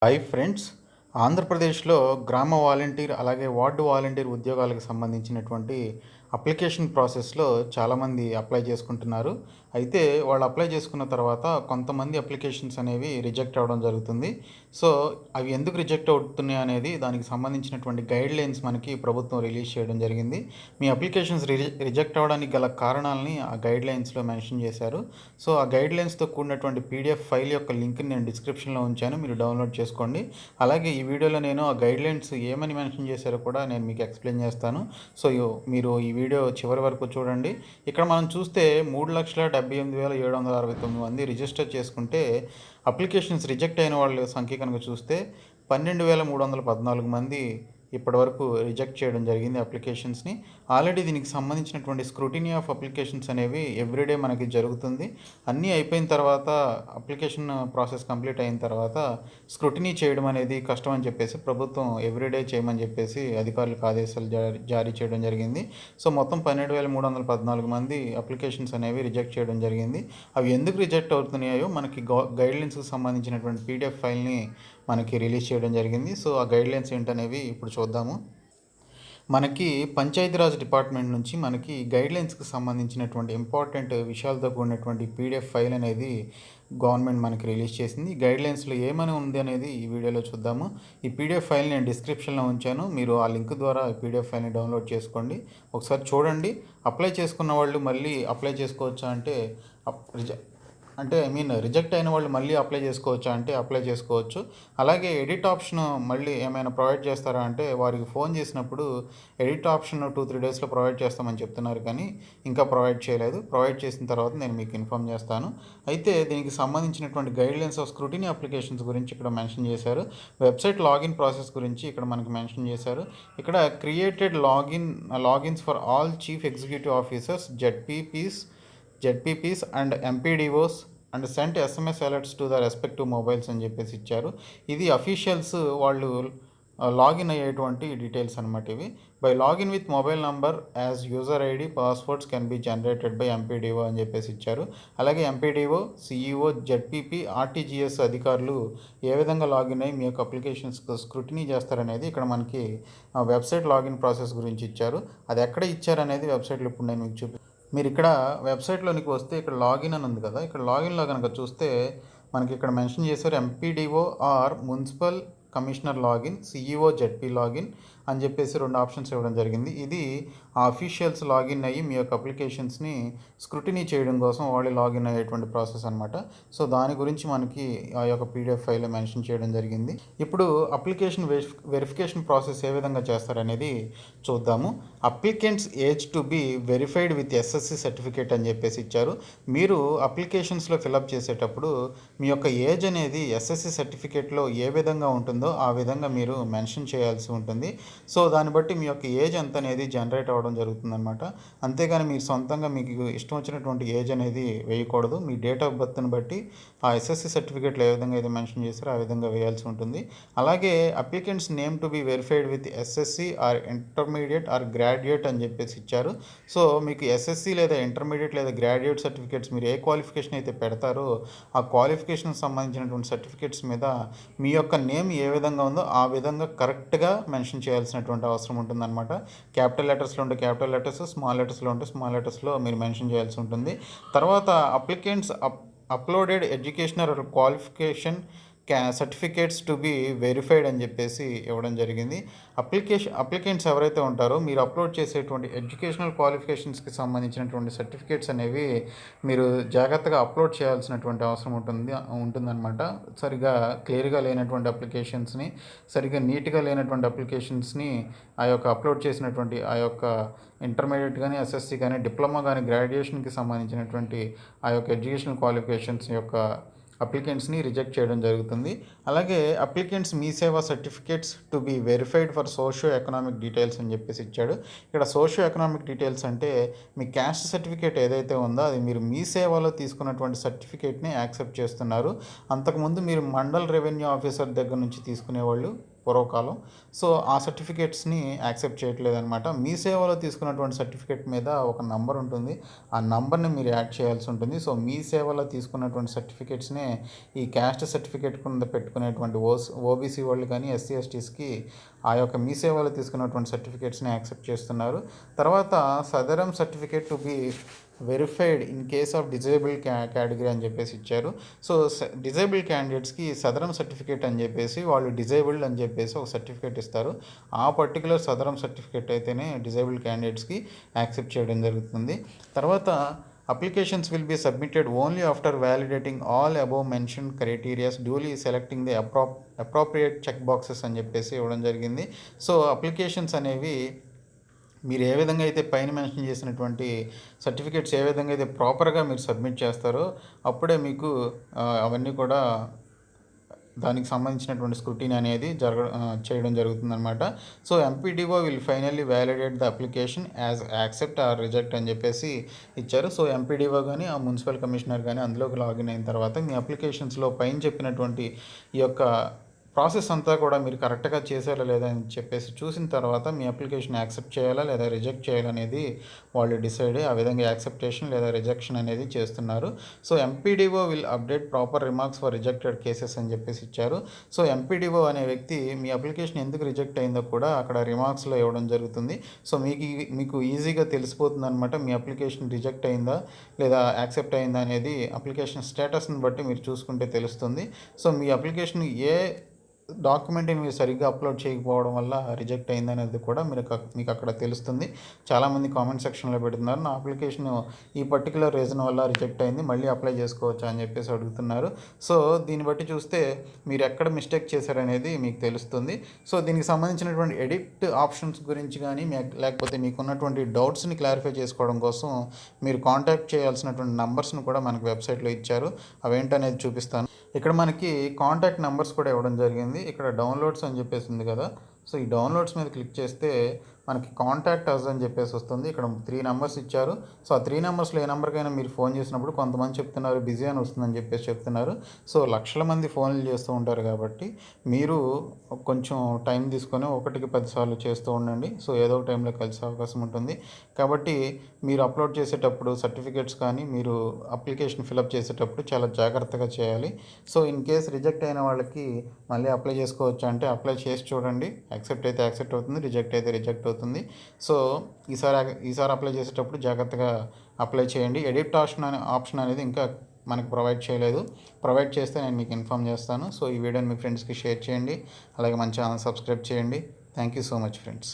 Hi friends. ఆంధ్రప్రదేశ్లో గ్రామ volunteer అలాగే వార్డు వాలంటీర్ ఉద్యోగాలకు సంబంధించినటువంటి అప్లికేషన్ ప్రాసెస్లో చాలామంది అప్లై చేసుకుంటున్నారు. అయితే వాళ్ళు అప్లై చేసుకున్న తర్వాత కొంతమంది అప్లికేషన్స్ అనేవి రిజెక్ట్ అవ్వడం జరుగుతుంది. సో అవి ఎందుకు రిజెక్ట్ అవుతున్నాయి అనేది దానికి సంబంధించినటువంటి గైడ్లైన్స్ మనకి ప్రభుత్వం రిలీజ్ చేయడం జరిగింది. మీ అప్లికేషన్స్ రిజెక్ట్ అవ్వడానికి గల కారణాలని ఆ గైడ్లైన్స్లో మెన్షన్ చేశారు. సో ఆ గైడ్లైన్స్తో కూడినటువంటి పీడిఎఫ్ ఫైల్ యొక్క లింక్ని నేను డిస్క్రిప్షన్లో ఉంచాను, మీరు డౌన్లోడ్ చేసుకోండి. అలాగే ఈ వీడియోలో నేను ఆ గైడ్లైన్స్ ఏమని మెన్షన్ చేశారో కూడా నేను మీకు ఎక్స్ప్లెయిన్ చేస్తాను. సో మీరు ఈ వీడియో చివరి వరకు చూడండి. ఇక్కడ మనం చూస్తే 3,78,769 మంది రిజిస్టర్ చేసుకుంటే అప్లికేషన్స్ రిజెక్ట్ అయిన వాళ్ళ సంఖ్య కనుక చూస్తే 12,314 మంది ఇప్పటివరకు రిజెక్ట్ చేయడం జరిగింది అప్లికేషన్స్ని. ఆల్రెడీ దీనికి సంబంధించినటువంటి స్క్రూటినీ ఆఫ్ అప్లికేషన్స్ అనేవి ఎవ్రీడే మనకి జరుగుతుంది. అన్నీ అయిపోయిన తర్వాత అప్లికేషన్ ప్రాసెస్ కంప్లీట్ అయిన తర్వాత స్క్రూటినీ చేయడం అనేది కష్టం అని చెప్పేసి ప్రభుత్వం ఎవ్రీడే చేయమని చెప్పేసి అధికారులకు ఆదేశాలు జారీ చేయడం జరిగింది. సో మొత్తం 12,314 మంది అప్లికేషన్స్ అనేవి రిజెక్ట్ చేయడం జరిగింది. అవి ఎందుకు రిజెక్ట్ అవుతున్నాయో మనకి గైడ్లైన్స్కి సంబంధించినటువంటి పీడిఎఫ్ ఫైల్ని మనకి రిలీజ్ చేయడం జరిగింది. సో ఆ గైడ్లైన్స్ ఏంటనేవి ఇప్పుడు చూద్దాము. మనకి పంచాయతీరాజ్ డిపార్ట్మెంట్ నుంచి మనకి గైడ్లైన్స్కి సంబంధించినటువంటి ఇంపార్టెంట్ విషయాలతో కూడినటువంటి పీడిఎఫ్ ఫైల్ అనేది గవర్నమెంట్ మనకి రిలీజ్ చేసింది. ఈ గైడ్లైన్స్లో ఏమని ఉంది అనేది ఈ వీడియోలో చూద్దాము. ఈ పీడిఎఫ్ ఫైల్ నేను డిస్క్రిప్షన్లో ఉంచాను, మీరు ఆ లింక్ ద్వారా ఈ పీడిఎఫ్ ఫైల్ని డౌన్లోడ్ చేసుకోండి. ఒకసారి చూడండి. అప్లై చేసుకున్న వాళ్ళు మళ్ళీ అప్లై చేసుకోవచ్చా అంటే రిజెక్ట్ అయిన వాళ్ళు మళ్ళీ అప్లై చేసుకోవచ్చా అంటే అప్లై చేసుకోవచ్చు. అలాగే ఎడిట్ ఆప్షన్ మళ్ళీ ఏమైనా ప్రొవైడ్ చేస్తారా అంటే వారికి ఫోన్ చేసినప్పుడు ఎడిట్ ఆప్షన్ 2-3 డేస్లో ప్రొవైడ్ చేస్తామని చెప్తున్నారు, కానీ ఇంకా ప్రొవైడ్ చేయలేదు. ప్రొవైడ్ చేసిన తర్వాత నేను మీకు ఇన్ఫామ్ చేస్తాను. అయితే దీనికి సంబంధించినటువంటి గైడ్లైన్స్ ఆఫ్ స్క్రూటినీ అప్లికేషన్స్ గురించి ఇక్కడ మెన్షన్ చేశారు. వెబ్సైట్ లాగిన్ ప్రాసెస్ గురించి ఇక్కడ మనకి మెన్షన్ చేశారు. ఇక్కడ created logins for all chief executive officers, ZPPs and MPDOs and sent SMS alerts to the respective mobiles అని చెప్పేసి ఇచ్చారు. ఇది అఫీషియల్స్ వాళ్ళు లాగిన్ అయ్యేటువంటి డీటెయిల్స్ అనమాట ఇవి. By login with mobile number as user ID passwords can be generated by MPDO అని చెప్పేసి ఇచ్చారు. అలాగే ఎంపీడీఓ, సిఈఓ, జెడ్పీపీ, ఆర్టీజీఎస్ అధికారులు ఏ విధంగా లాగిన్ అయ్యి మీ యొక్క అప్లికేషన్స్ స్క్రూటినీ చేస్తారనేది ఇక్కడ మనకి వెబ్సైట్ లాగిన్ ప్రాసెస్ గురించి ఇచ్చారు. అది ఎక్కడ ఇచ్చారనేది వెబ్సైట్లో ఇప్పుడు నేను మీకు మీరు ఇక్కడ వెబ్సైట్లోనికి వస్తే ఇక్కడ లాగిన్ అని ఉంది కదా, ఇక్కడ లాగిన్లో కనుక చూస్తే మనకి ఇక్కడ మెన్షన్ చేశారు MPDO or municipal commissioner login, CEO, ZP login అని చెప్పేసి 2 ఆప్షన్స్ ఇవ్వడం జరిగింది. ఇది ఆ అఫీషియల్స్ లాగిన్ అయ్యి మీ యొక్క అప్లికేషన్స్ని స్క్రూటినీ చేయడం కోసం వాళ్ళు లాగిన్ అయ్యేటువంటి ప్రాసెస్ అనమాట. సో దాని గురించి మనకి ఆ యొక్క పీడిఎఫ్ ఫైల్లో మెన్షన్ చేయడం జరిగింది. ఇప్పుడు అప్లికేషన్ వెరిఫికేషన్ ప్రాసెస్ ఏ విధంగా చేస్తారనేది చూద్దాము. Applicants age to be verified with SSC certificate అని చెప్పేసి ఇచ్చారు. మీరు అప్లికేషన్స్లో ఫిలప్ చేసేటప్పుడు మీ యొక్క ఏజ్ అనేది ఎస్ఎస్సి సర్టిఫికేట్లో ఏ విధంగా ఉంటుందో ఆ విధంగా మీరు మెన్షన్ చేయాల్సి ఉంటుంది. సో దాన్ని బట్టి మీ యొక్క ఏజ్ ఎంత అనేది జనరేట్ అవ్వడం జరుగుతుందన్నమాట. అంతేగాని మీరు సొంతంగా మీకు ఇష్టం వచ్చినటువంటి ఏజ్ అనేది వేయకూడదు. మీ డేట్ ఆఫ్ బర్త్ని బట్టి ఆ ఎస్ఎస్సి సర్టిఫికేట్లో ఏ విధంగా అయితే మెన్షన్ చేస్తారో ఆ విధంగా వేయాల్సి ఉంటుంది. అలాగే applicants name to be verified with SSC or intermediate or graduate అని చెప్పేసి ఇచ్చారు. సో మీకు ఎస్ఎస్సి లేదా ఇంటర్మీడియట్ లేదా గ్రాడ్యుయేట్ సర్టిఫికేట్స్ మీరు ఏ క్వాలిఫికేషన్ అయితే పెడతారో ఆ క్వాలిఫికేషన్కి సంబంధించినటువంటి సర్టిఫికేట్స్ మీద మీ యొక్క నేమ్ ఏ విధంగా ఉందో ఆ విధంగా కరెక్ట్గా మెన్షన్ చేయాల్సినటువంటి అవసరం ఉంటుందన్నమాట. క్యాపిటల్ లెటర్స్లో ఉంటే క్యాపిటల్ లెటర్స్, స్మాల్ లెటర్స్లో ఉంటే స్మాల్ లెటర్స్లో మీరు మెన్షన్ చేయాల్సి ఉంటుంది. తర్వాత applicants uploaded educational qualification certificates to be verified అని చెప్పేసి ఇవ్వడం జరిగింది. అప్లికెంట్స్ ఎవరైతే ఉంటారో మీరు అప్లోడ్ చేసేటువంటి ఎడ్యుకేషనల్ క్వాలిఫికేషన్స్కి సంబంధించినటువంటి సర్టిఫికేట్స్ అనేవి మీరు జాగ్రత్తగా అప్లోడ్ చేయాల్సినటువంటి అవసరం ఉంటుందన్నమాట. సరిగా క్లియర్గా లేనటువంటి అప్లికేషన్స్ని, సరిగా నీట్గా లేనటువంటి అప్లికేషన్స్ని ఆ యొక్క అప్లోడ్ చేసినటువంటి ఆ యొక్క ఇంటర్మీడియట్ కానీ, ఎస్ఎస్సి కానీ, డిప్లొమా కానీ, గ్రాడ్యుయేషన్కి సంబంధించినటువంటి ఆ యొక్క ఎడ్యుకేషనల్ క్వాలిఫికేషన్స్ యొక్క అప్లికెంట్స్ని రిజెక్ట్ చేయడం జరుగుతుంది. అలాగే అప్లికెంట్స్ మీ సేవా certificates to be verified for socio economic details అని చెప్పేసి ఇచ్చాడు. ఇక్కడ సోషియో ఎకనామిక్ డీటెయిల్స్ అంటే మీ క్యాస్ట్ సర్టిఫికేట్ ఏదైతే ఉందో అది మీరు మీ సేవలో తీసుకున్నటువంటి సర్టిఫికేట్ని యాక్సెప్ట్ చేస్తున్నారు. అంతకుముందు మీరు మండల్ రెవెన్యూ ఆఫీసర్ దగ్గర నుంచి తీసుకునేవాళ్ళు పూర్వకాలం. సో ఆ సర్టిఫికేట్స్ని యాక్సెప్ట్ చేయట్లేదన్నమాట. మీ సేవలో తీసుకున్నటువంటి సర్టిఫికేట్ మీద ఒక నంబర్ ఉంటుంది. ఆ నంబర్ని మీరు యాడ్ చేయాల్సి ఉంటుంది. సో మీ సేవలో తీసుకున్నటువంటి సర్టిఫికేట్స్నే ఈ క్యాస్ట్ సర్టిఫికేట్ కింద పెట్టుకునేటువంటి ఓబీసీ వాళ్ళు కానీ ఎస్సీ ఎస్టీస్కి ఆ యొక్క మీ సేవలో తీసుకున్నటువంటి సర్టిఫికేట్స్ని యాక్సెప్ట్ చేస్తున్నారు. తర్వాత Sadarem certificate to be verified in case of disable category అని చెప్పేసి ఇచ్చారు. సో డిజేబుల్ క్యాండిడేట్స్కి సదరం సర్టిఫికేట్ అని చెప్పేసి వాళ్ళు డిజేబుల్డ్ అని చెప్పేసి ఒక సర్టిఫికేట్ ఇస్తారు. ఆ పర్టికులర్ సదరం సర్టిఫికేట్ అయితేనే డిజేబుల్డ్ క్యాండిడేట్స్కి యాక్సెప్ట్ చేయడం జరుగుతుంది. తర్వాత applications will be submitted only after validating all above mention criterias duly selecting the appropriate check boxes అని చెప్పేసి ఇవ్వడం జరిగింది. సో అప్లికేషన్స్ అనేవి మీరు ఏ విధంగా అయితే పైన మెన్షన్ చేసినటువంటి సర్టిఫికేట్స్ ఏ విధంగా అయితే ప్రాపర్గా మీరు సబ్మిట్ చేస్తారో అప్పుడే మీకు అవన్నీ కూడా దానికి సంబంధించినటువంటి స్క్రూటినీ అనేది చేయడం జరుగుతుందన్నమాట. So MPDO will finally validate the application as accept or reject అని చెప్పేసి ఇచ్చారు. సో ఎంపీడీఓ కానీ ఆ మున్సిపల్ కమిషనర్ కానీ అందులోకి లాగిన్ అయిన తర్వాత మీ అప్లికేషన్స్లో పైన చెప్పినటువంటి ఈ యొక్క ప్రాసెస్ అంతా కూడా మీరు కరెక్ట్గా చేశారా లేదా అని చెప్పేసి చూసిన తర్వాత మీ అప్లికేషన్ యాక్సెప్ట్ చేయాలా లేదా రిజెక్ట్ చేయాలనేది వాళ్ళు డిసైడ్ ఆ విధంగా యాక్సెప్టేషన్ లేదా రిజెక్షన్ అనేది చేస్తున్నారు. So MPDO will update proper remarks for rejected cases అని చెప్పేసి ఇచ్చారు. సో ఎంపీడీఓ అనే వ్యక్తి మీ అప్లికేషన్ ఎందుకు రిజెక్ట్ అయిందో కూడా అక్కడ రిమార్క్స్లో ఇవ్వడం జరుగుతుంది. సో మీకు ఈజీగా తెలిసిపోతుంది అనమాట మీ అప్లికేషన్ రిజెక్ట్ అయిందా లేదా యాక్సెప్ట్ అయిందా అనేది అప్లికేషన్ స్టేటస్ని బట్టి మీరు చూసుకుంటే తెలుస్తుంది. సో మీ అప్లికేషన్ ఏ డాక్యుమెంట్ని మీరు సరిగ్గా అప్లోడ్ చేయకపోవడం వల్ల రిజెక్ట్ అయిందనేది కూడా మీకు అక్కడ తెలుస్తుంది. చాలామంది కామెంట్ సెక్షన్లో పెడుతున్నారు నా అప్లికేషన్ ఈ పర్టికులర్ రీజన్ వల్ల రిజెక్ట్ అయింది మళ్ళీ అప్లై చేసుకోవచ్చా అని చెప్పేసి అడుగుతున్నారు. సో దీన్ని బట్టి చూస్తే మీరు ఎక్కడ మిస్టేక్ చేశారనేది మీకు తెలుస్తుంది. సో దీనికి సంబంధించినటువంటి ఎడిట్ ఆప్షన్స్ గురించి కానీ లేకపోతే మీకున్నటువంటి డౌట్స్ని క్లారిఫై చేసుకోవడం కోసం మీరు కాంటాక్ట్ చేయాల్సినటువంటి నంబర్స్ని కూడా మనకు వెబ్సైట్లో ఇచ్చారు. అవేంటనేది చూపిస్తాను. ఇక్కడ మనకి కాంటాక్ట్ నెంబర్స్ కూడా ఇవ్వడం జరిగింది. ఇక్కడ డౌన్లోడ్స్ అని చెప్పేసి ఉంది కదా. సో ఈ డౌన్లోడ్స్ మీద క్లిక్ చేస్తే మనకి కాంటాక్ట్ అస్ అని చెప్పేసి వస్తుంది. ఇక్కడ 3 నెంబర్స్ ఇచ్చారు. సో ఆ 3 నెంబర్స్లో ఏ నెంబర్కైనా మీరు ఫోన్ చేసినప్పుడు కొంతమంది చెప్తున్నారు బిజీ అని వస్తుందని చెప్పేసి చెప్తున్నారు. సో లక్షల మంది ఫోన్లు చేస్తూ ఉంటారు కాబట్టి మీరు కొంచెం టైం తీసుకొని 1కి 10 సార్లు చేస్తూ ఉండండి. సో ఏదో ఒక టైంలో కలిసే అవకాశం ఉంటుంది. కాబట్టి మీరు అప్లోడ్ చేసేటప్పుడు సర్టిఫికేట్స్ కానీ మీరు అప్లికేషన్ ఫిలప్ చేసేటప్పుడు చాలా జాగ్రత్తగా చేయాలి. సో ఇన్ కేస్ రిజెక్ట్ అయిన వాళ్ళకి మళ్ళీ అప్లై చేసుకోవచ్చు అంటే అప్లై చేసి చూడండి. యాక్సెప్ట్ అయితే యాక్సెప్ట్ అవుతుంది, రిజెక్ట్ అయితే రిజెక్ట్ అవుతుంది. సో ఈసారి అప్లై చేసేటప్పుడు జాగ్రత్తగా అప్లై చేయండి. ఎడిట్ ఆప్షన్ అనేది ఇంకా మనకు ప్రొవైడ్ చేస్తే నేను మీకు ఇన్ఫామ్ చేస్తాను. సో ఈ వీడియోని మీ ఫ్రెండ్స్కి షేర్ చేయండి. అలాగే మన ఛానల్ సబ్స్క్రైబ్ చేయండి. Thank you so much friends.